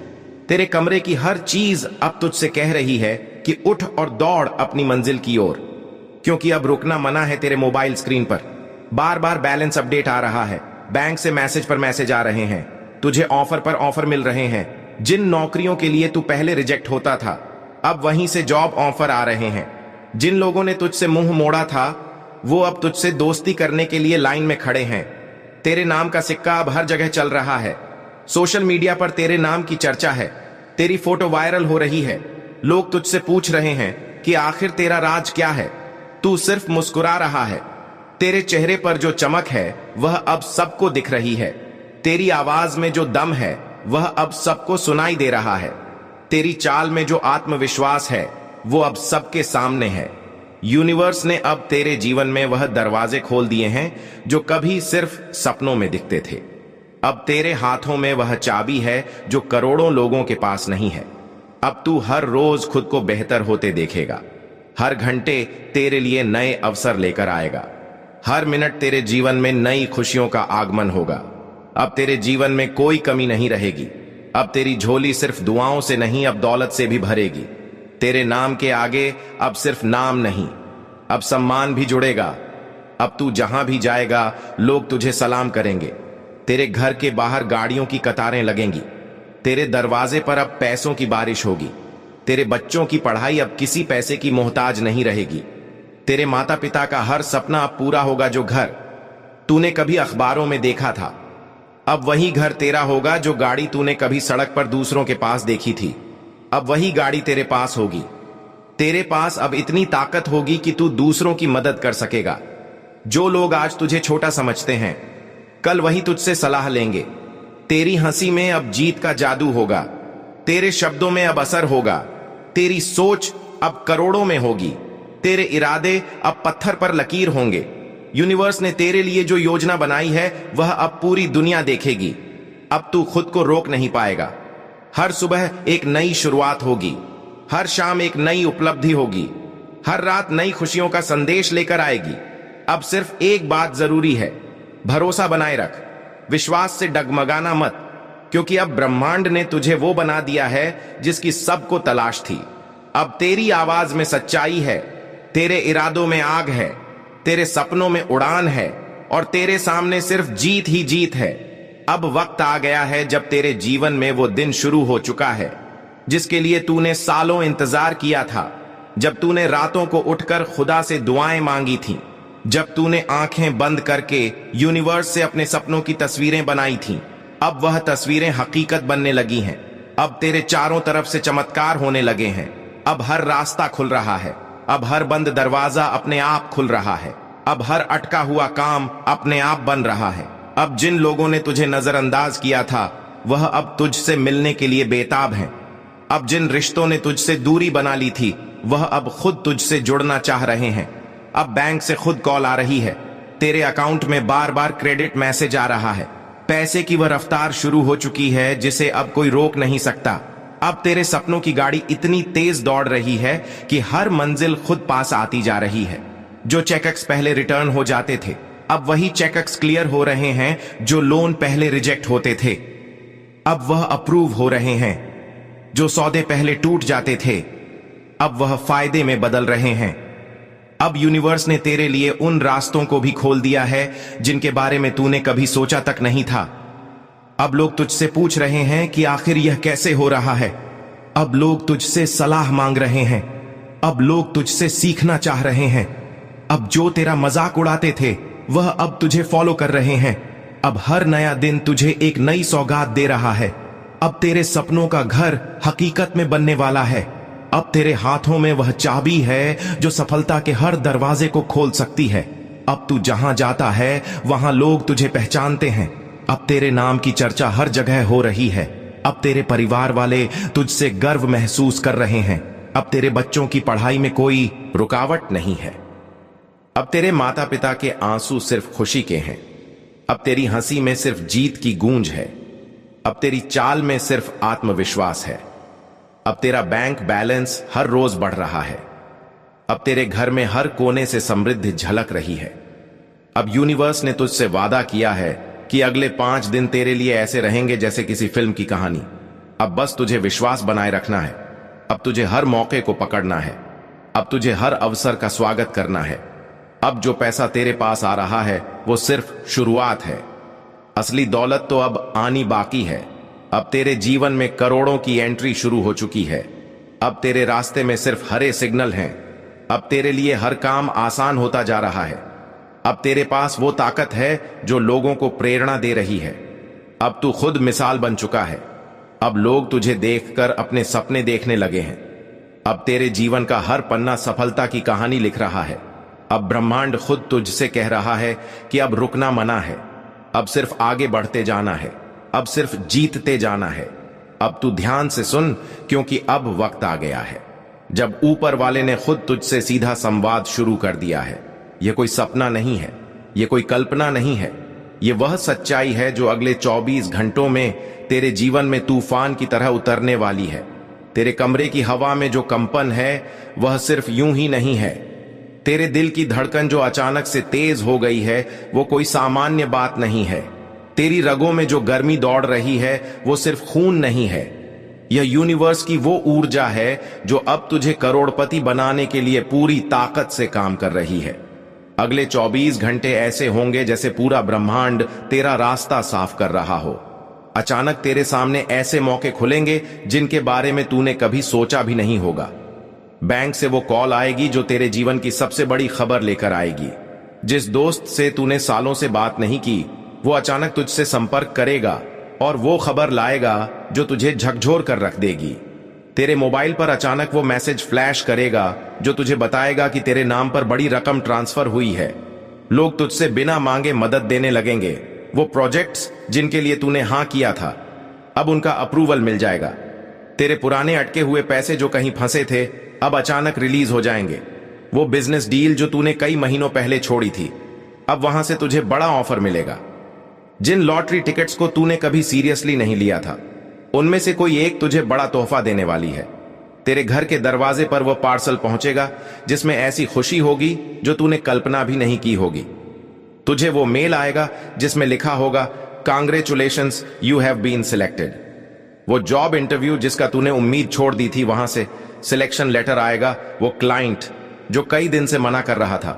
तेरे कमरे की हर चीज अब तुझसे कह रही है कि उठ और दौड़ अपनी मंजिल की ओर, क्योंकि अब रुकना मना है। तेरे मोबाइल स्क्रीन पर बार बार बैलेंस अपडेट आ रहा है, बैंक से मैसेज पर मैसेज आ रहे हैं, तुझे ऑफर पर ऑफर मिल रहे हैं। जिन नौकरियों के लिए तू पहले रिजेक्ट होता था, अब वहीं से जॉब ऑफर आ रहे हैं। जिन लोगों ने तुझसे मुंह मोड़ा था, वो अब तुझसे दोस्ती करने के लिए लाइन में खड़े हैं। तेरे नाम का सिक्का अब हर जगह चल रहा है। सोशल मीडिया पर तेरे नाम की चर्चा है, तेरी फोटो वायरल हो रही है। लोग तुझसे पूछ रहे हैं कि आखिर तेरा राज क्या है। तू सिर्फ मुस्कुरा रहा है। तेरे चेहरे पर जो चमक है वह अब सबको दिख रही है। तेरी आवाज में जो दम है वह अब सबको सुनाई दे रहा है। तेरी चाल में जो आत्मविश्वास है वो अब सबके सामने है। यूनिवर्स ने अब तेरे जीवन में वह दरवाजे खोल दिए हैं जो कभी सिर्फ सपनों में दिखते थे। अब तेरे हाथों में वह चाबी है जो करोड़ों लोगों के पास नहीं है। अब तू हर रोज खुद को बेहतर होते देखेगा। हर घंटे तेरे लिए नए अवसर लेकर आएगा। हर मिनट तेरे जीवन में नई खुशियों का आगमन होगा। अब तेरे जीवन में कोई कमी नहीं रहेगी। अब तेरी झोली सिर्फ दुआओं से नहीं, अब दौलत से भी भरेगी। तेरे नाम के आगे अब सिर्फ नाम नहीं, अब सम्मान भी जुड़ेगा। अब तू जहां भी जाएगा लोग तुझे सलाम करेंगे। तेरे घर के बाहर गाड़ियों की कतारें लगेंगी। तेरे दरवाजे पर अब पैसों की बारिश होगी। तेरे बच्चों की पढ़ाई अब किसी पैसे की मोहताज नहीं रहेगी। तेरे माता पिता का हर सपना अब पूरा होगा। जो घर तूने कभी अखबारों में देखा था, अब वही घर तेरा होगा। जो गाड़ी तूने कभी सड़क पर दूसरों के पास देखी थी, अब वही गाड़ी तेरे पास होगी। तेरे पास अब इतनी ताकत होगी कि तू दूसरों की मदद कर सकेगा। जो लोग आज तुझे छोटा समझते हैं, कल वही तुझसे सलाह लेंगे। तेरी हंसी में अब जीत का जादू होगा। तेरे शब्दों में अब असर होगा। तेरी सोच अब करोड़ों में होगी। तेरे इरादे अब पत्थर पर लकीर होंगे। यूनिवर्स ने तेरे लिए जो योजना बनाई है वह अब पूरी दुनिया देखेगी। अब तू खुद को रोक नहीं पाएगा। हर सुबह एक नई शुरुआत होगी। हर शाम एक नई उपलब्धि होगी। हर रात नई खुशियों का संदेश लेकर आएगी। अब सिर्फ एक बात जरूरी है, भरोसा बनाए रख। विश्वास से डगमगाना मत, क्योंकि अब ब्रह्मांड ने तुझे वो बना दिया है जिसकी सबको तलाश थी। अब तेरी आवाज में सच्चाई है, तेरे इरादों में आग है, तेरे सपनों में उड़ान है और तेरे सामने सिर्फ जीत ही जीत है। अब वक्त आ गया है जब तेरे जीवन में वो दिन शुरू हो चुका है जिसके लिए तूने सालों इंतजार किया था। जब तूने रातों को उठकर खुदा से दुआएं मांगी थीं, जब तूने आंखें बंद करके यूनिवर्स से अपने सपनों की तस्वीरें बनाई थीं, अब वह तस्वीरें हकीकत बनने लगी हैं। अब तेरे चारों तरफ से चमत्कार होने लगे हैं। अब हर रास्ता खुल रहा है। अब हर बंद दरवाजा अपने आप खुल रहा है। अब हर अटका हुआ काम अपने आप बन रहा है। अब जिन लोगों ने तुझे नजरअंदाज किया था वह अब तुझसे मिलने के लिए बेताब हैं। अब जिन रिश्तों ने तुझसे दूरी बना ली थी वह अब खुद तुझसे जुड़ना चाह रहे हैं। अब बैंक से खुद कॉल आ रही है। तेरे अकाउंट में बार बार क्रेडिट मैसेज आ रहा है। पैसे की वह रफ्तार शुरू हो चुकी है जिसे अब कोई रोक नहीं सकता। अब तेरे सपनों की गाड़ी इतनी तेज दौड़ रही है कि हर मंजिल खुद पास आती जा रही है। जो चेकअप्स पहले रिटर्न हो जाते थे, अब वही चेकअप्स क्लियर हो रहे हैं। जो लोन पहले रिजेक्ट होते थे, अब वह अप्रूव हो रहे हैं। जो सौदे पहले टूट जाते थे, अब वह फायदे में बदल रहे हैं। अब यूनिवर्स ने तेरे लिए उन रास्तों को भी खोल दिया है जिनके बारे में तूने कभी सोचा तक नहीं था। अब लोग तुझसे पूछ रहे हैं कि आखिर यह कैसे हो रहा है। अब लोग तुझसे सलाह मांग रहे हैं। अब लोग तुझसे सीखना चाह रहे हैं। अब जो तेरा मजाक उड़ाते थे वह अब तुझे फॉलो कर रहे हैं। अब हर नया दिन तुझे एक नई सौगात दे रहा है। अब तेरे सपनों का घर हकीकत में बनने वाला है। अब तेरे हाथों में वह चाबी है जो सफलता के हर दरवाजे को खोल सकती है। अब तू जहां जाता है वहां लोग तुझे पहचानते हैं। अब तेरे नाम की चर्चा हर जगह हो रही है। अब तेरे परिवार वाले तुझसे गर्व महसूस कर रहे हैं। अब तेरे बच्चों की पढ़ाई में कोई रुकावट नहीं है। अब तेरे माता पिता के आंसू सिर्फ खुशी के हैं। अब तेरी हंसी में सिर्फ जीत की गूंज है। अब तेरी चाल में सिर्फ आत्मविश्वास है। अब तेरा बैंक बैलेंस हर रोज बढ़ रहा है। अब तेरे घर में हर कोने से समृद्धि झलक रही है। अब यूनिवर्स ने तुझसे वादा किया है कि अगले 5 दिन तेरे लिए ऐसे रहेंगे जैसे किसी फिल्म की कहानी। अब बस तुझे विश्वास बनाए रखना है। अब तुझे हर मौके को पकड़ना है। अब तुझे हर अवसर का स्वागत करना है। अब जो पैसा तेरे पास आ रहा है वो सिर्फ शुरुआत है। असली दौलत तो अब आनी बाकी है। अब तेरे जीवन में करोड़ों की एंट्री शुरू हो चुकी है। अब तेरे रास्ते में सिर्फ हरे सिग्नल हैं। अब तेरे लिए हर काम आसान होता जा रहा है। अब तेरे पास वो ताकत है जो लोगों को प्रेरणा दे रही है। अब तू खुद मिसाल बन चुका है। अब लोग तुझे देखकर अपने सपने देखने लगे हैं। अब तेरे जीवन का हर पन्ना सफलता की कहानी लिख रहा है। अब ब्रह्मांड खुद तुझसे कह रहा है कि अब रुकना मना है। अब सिर्फ आगे बढ़ते जाना है। अब सिर्फ जीतते जाना है। अब तू ध्यान से सुन, क्योंकि अब वक्त आ गया है जब ऊपर वाले ने खुद तुझसे सीधा संवाद शुरू कर दिया है। यह कोई सपना नहीं है, यह कोई कल्पना नहीं है, यह वह सच्चाई है जो अगले 24 घंटों में तेरे जीवन में तूफान की तरह उतरने वाली है। तेरे कमरे की हवा में जो कंपन है वह सिर्फ यूं ही नहीं है। तेरे दिल की धड़कन जो अचानक से तेज हो गई है वो कोई सामान्य बात नहीं है। तेरी रगों में जो गर्मी दौड़ रही है वो सिर्फ खून नहीं है। यह यूनिवर्स की वो ऊर्जा है जो अब तुझे करोड़पति बनाने के लिए पूरी ताकत से काम कर रही है। अगले 24 घंटे ऐसे होंगे जैसे पूरा ब्रह्मांड तेरा रास्ता साफ कर रहा हो। अचानक तेरे सामने ऐसे मौके खुलेंगे जिनके बारे में तूने कभी सोचा भी नहीं होगा। बैंक से वो कॉल आएगी जो तेरे जीवन की सबसे बड़ी खबर लेकर आएगी। जिस दोस्त से तूने सालों से बात नहीं की वो अचानक तुझसे संपर्क करेगा और वो खबर लाएगा जो तुझे झकझोर कर रख देगी। तेरे मोबाइल पर अचानक वो मैसेज फ्लैश करेगा जो तुझे बताएगा कि तेरे नाम पर बड़ी रकम ट्रांसफर हुई है। लोग तुझसे बिना मांगे मदद देने लगेंगे। वो प्रोजेक्ट्स जिनके लिए तूने हां किया था अब उनका अप्रूवल मिल जाएगा। तेरे पुराने अटके हुए पैसे जो कहीं फंसे थे अब अचानक रिलीज हो जाएंगे। वो बिजनेस डील जो तूने कई महीनों पहले छोड़ी थी अब वहां से तुझे बड़ा ऑफर मिलेगा। जिन लॉटरी टिकट्स को तूने कभी सीरियसली नहीं लिया था उनमें से कोई एक तुझे बड़ा तोहफा देने वाली है। तेरे घर के दरवाजे पर वह पार्सल पहुंचेगा जिसमें ऐसी खुशी होगी जो तूने कल्पना भी नहीं की होगी। तुझे वो मेल आएगा जिसमें लिखा होगा congratulations, you have been selected. वो जॉब इंटरव्यू जिसका तूने उम्मीद छोड़ दी थी वहां से सिलेक्शन लेटर आएगा। वो क्लाइंट जो कई दिन से मना कर रहा था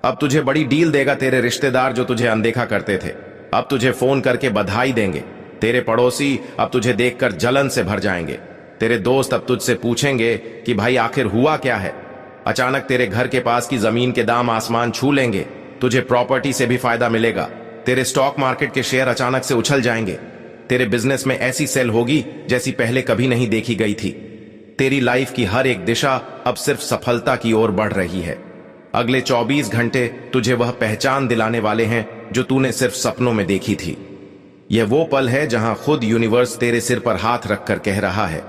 अब तुझे बड़ी डील देगा। तेरे रिश्तेदार जो तुझे अनदेखा करते थे अब तुझे फोन करके बधाई देंगे। तेरे पड़ोसी अब तुझे देखकर जलन से भर जाएंगे। तेरे दोस्त अब तुझसे पूछेंगे कि भाई आखिर हुआ क्या है। अचानक तेरे घर के पास की जमीन के दाम आसमान छू लेंगे। तुझे प्रॉपर्टी से भी फायदा मिलेगा। तेरे स्टॉक मार्केट के शेयर अचानक से उछल जाएंगे। तेरे बिजनेस में ऐसी सेल होगी जैसी पहले कभी नहीं देखी गई थी। तेरी लाइफ की हर एक दिशा अब सिर्फ सफलता की ओर बढ़ रही है। अगले 24 घंटे तुझे वह पहचान दिलाने वाले हैं जो तूने सिर्फ सपनों में देखी थी। यह वो पल है जहां खुद यूनिवर्स तेरे सिर पर हाथ रखकर कह रहा है,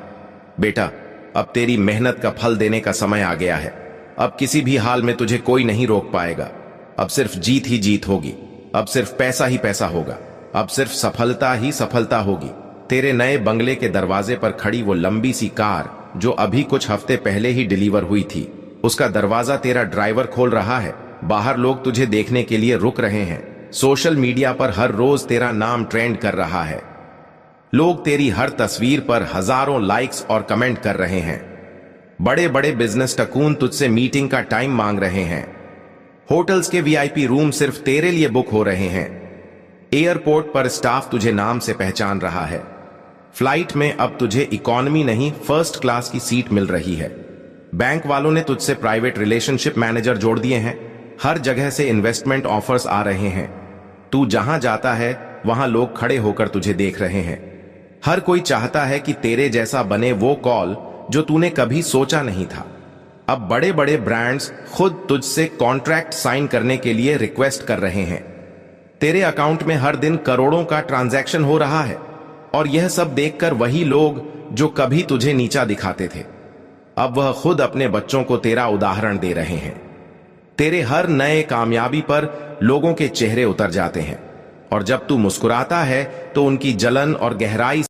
बेटा अब तेरी मेहनत का फल देने का समय आ गया है। अब किसी भी हाल में तुझे कोई नहीं रोक पाएगा। अब सिर्फ जीत ही जीत होगी। अब सिर्फ पैसा ही पैसा होगा। अब सिर्फ सफलता ही सफलता होगी। तेरे नए बंगले के दरवाजे पर खड़ी वो लंबी सी कार जो अभी कुछ हफ्ते पहले ही डिलीवर हुई थी, उसका दरवाजा तेरा ड्राइवर खोल रहा है। बाहर लोग तुझे देखने के लिए रुक रहे हैं। सोशल मीडिया पर हर रोज तेरा नाम ट्रेंड कर रहा है। लोग तेरी हर तस्वीर पर हजारों लाइक्स और कमेंट कर रहे हैं। बड़े बड़े बिजनेस टकून तुझसे मीटिंग का टाइम मांग रहे हैं। होटल्स के वीआईपी रूम सिर्फ तेरे लिए बुक हो रहे हैं। एयरपोर्ट पर स्टाफ तुझे नाम से पहचान रहा है। फ्लाइट में अब तुझे इकोनॉमी नहीं फर्स्ट क्लास की सीट मिल रही है। बैंक वालों ने तुझसे प्राइवेट रिलेशनशिप मैनेजर जोड़ दिए हैं। हर जगह से इन्वेस्टमेंट ऑफर्स आ रहे हैं। तू जहां जाता है वहां लोग खड़े होकर तुझे देख रहे हैं। हर कोई चाहता है कि तेरे जैसा बने वो कॉल जो तूने कभी सोचा नहीं था। अब बड़े बड़े ब्रांड्स खुद तुझसे कॉन्ट्रैक्ट साइन करने के लिए रिक्वेस्ट कर रहे हैं। तेरे अकाउंट में हर दिन करोड़ों का ट्रांजैक्शन हो रहा है और यह सब देखकर वही लोग जो कभी तुझे नीचा दिखाते थे अब वह खुद अपने बच्चों को तेरा उदाहरण दे रहे हैं। तेरे हर नए कामयाबी पर लोगों के चेहरे उतर जाते हैं और जब तू मुस्कुराता है तो उनकी जलन और गहराई